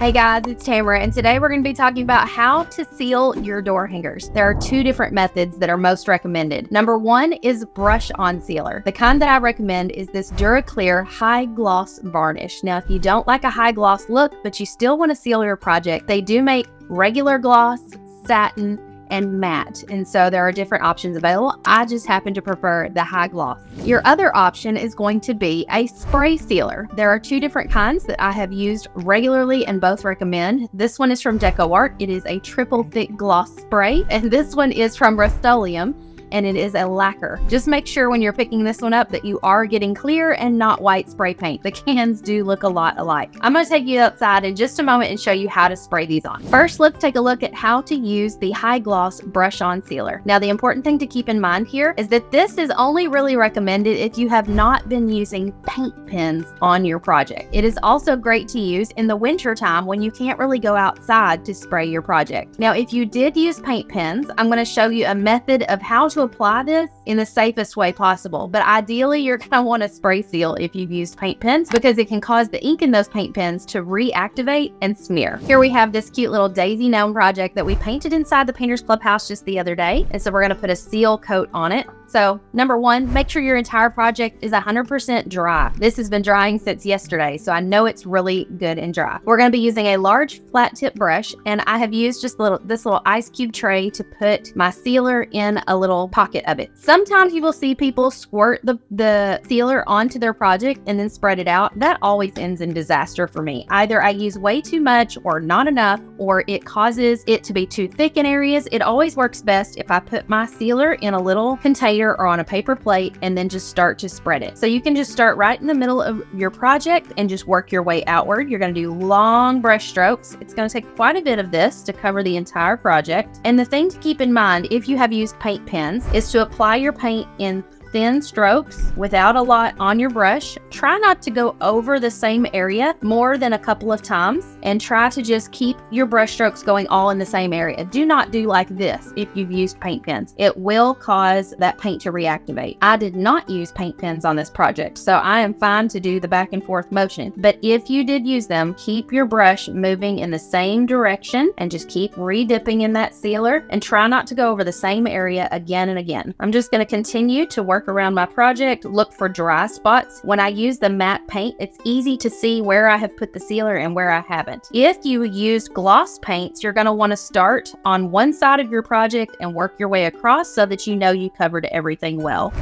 Hey guys, it's Tamara, and today we're going to be talking about how to seal your door hangers. There are two different methods that are most recommended. Number one is brush-on sealer. The kind that I recommend is this DuraClear High Gloss Varnish. Now, if you don't like a high gloss look, but you still want to seal your project, they do make regular gloss, satin, and matte, and so there are different options available. I just happen to prefer the high gloss. Your other option is going to be a spray sealer. There are two different kinds that I have used regularly and both recommend. This one is from DecoArt. It is a triple thick gloss spray, and this one is from Rust-Oleum, and it is a lacquer. Just make sure when you're picking this one up that you are getting clear and not white spray paint. The cans do look a lot alike. I'm going to take you outside in just a moment and show you how to spray these on. First, let's take a look at how to use the high gloss brush on sealer. Now, the important thing to keep in mind here is that this is only really recommended if you have not been using paint pens on your project. It is also great to use in the winter time when you can't really go outside to spray your project. Now, if you did use paint pens, I'm going to show you a method of how to apply this in the safest way possible. But ideally, you're going to want to spray seal if you've used paint pens because it can cause the ink in those paint pens to reactivate and smear. Here we have this cute little daisy gnome project that we painted inside the Painters Clubhouse just the other day. And so we're going to put a seal coat on it. So number one, make sure your entire project is 100% dry. This has been drying since yesterday, so I know it's really good and dry. We're going to be using a large flat tip brush, and I have used just this little ice cube tray to put my sealer in a little pocket of it. Sometimes you will see people squirt the sealer onto their project and then spread it out. That always ends in disaster for me. Either I use way too much or not enough, or it causes it to be too thick in areas. It always works best if I put my sealer in a little container or on a paper plate and then just start to spread it. So you can just start right in the middle of your project and just work your way outward. You're going to do long brush strokes. It's going to take quite a bit of this to cover the entire project. And the thing to keep in mind if you have used paint pens is to apply your paint in thin strokes without a lot on your brush. Try not to go over the same area more than a couple of times and try to just keep your brush strokes going all in the same area. Do not do like this if you've used paint pens. It will cause that paint to reactivate. I did not use paint pens on this project, so I am fine to do the back and forth motion. But if you did use them, keep your brush moving in the same direction and just keep re-dipping in that sealer and try not to go over the same area again and again. I'm just going to continue to work around my project, look for dry spots. When I use the matte paint, it's easy to see where I have put the sealer and where I haven't. If you use gloss paints, you're going to want to start on one side of your project and work your way across so that you know you covered everything well.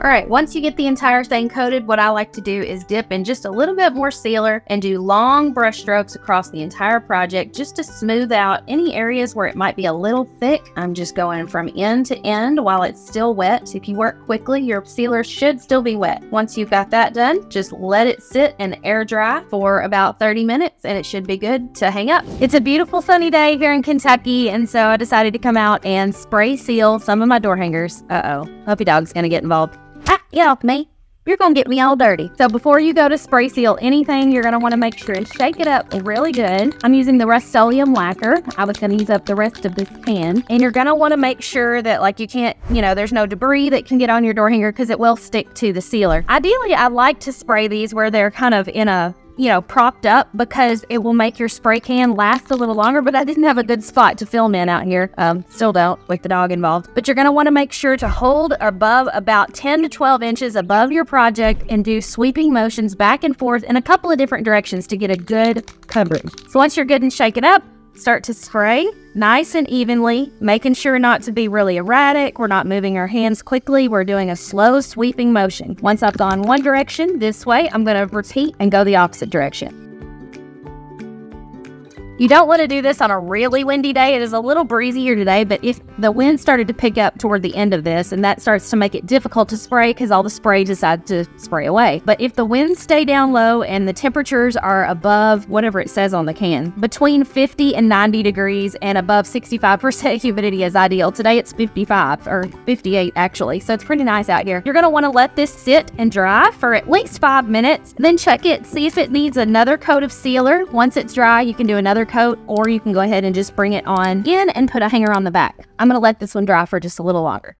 All right, once you get the entire thing coated, what I like to do is dip in just a little bit more sealer and do long brush strokes across the entire project just to smooth out any areas where it might be a little thick. I'm just going from end to end while it's still wet. If you work quickly, your sealer should still be wet. Once you've got that done, just let it sit and air dry for about 30 minutes and it should be good to hang up. It's a beautiful sunny day here in Kentucky, and so I decided to come out and spray seal some of my door hangers. Uh-oh, puppy dog's gonna get involved. Get off me. You're going to get me all dirty. So before you go to spray seal anything, you're going to want to make sure and shake it up really good. I'm using the Rust-Oleum lacquer. I was going to use up the rest of this pan. And you're going to want to make sure that you can't, there's no debris that can get on your door hanger because it will stick to the sealer. Ideally, I like to spray these where they're kind of in a propped up because it will make your spray can last a little longer, but I didn't have a good spot to film in out here. Still don't, with the dog involved. But you're going to want to make sure to hold above about 10 to 12 inches above your project and do sweeping motions back and forth in a couple of different directions to get a good coverage. So once you're good and shake it up, start to spray nice and evenly, making sure not to be really erratic. We're not moving our hands quickly. We're doing a slow sweeping motion. Once I've gone one direction this way, I'm going to repeat and go the opposite direction. You don't want to do this on a really windy day. It is a little breezier today, but if the wind started to pick up toward the end of this, and that starts to make it difficult to spray because all the spray decides to spray away. But if the winds stay down low and the temperatures are above whatever it says on the can, between 50 and 90 degrees and above 65% humidity is ideal. Today it's 55 or 58 actually, so it's pretty nice out here. You're going to want to let this sit and dry for at least 5 minutes, then check it, see if it needs another coat of sealer. Once it's dry, you can do another coat, or you can go ahead and just bring it on in and put a hanger on the back. I'm gonna let this one dry for just a little longer.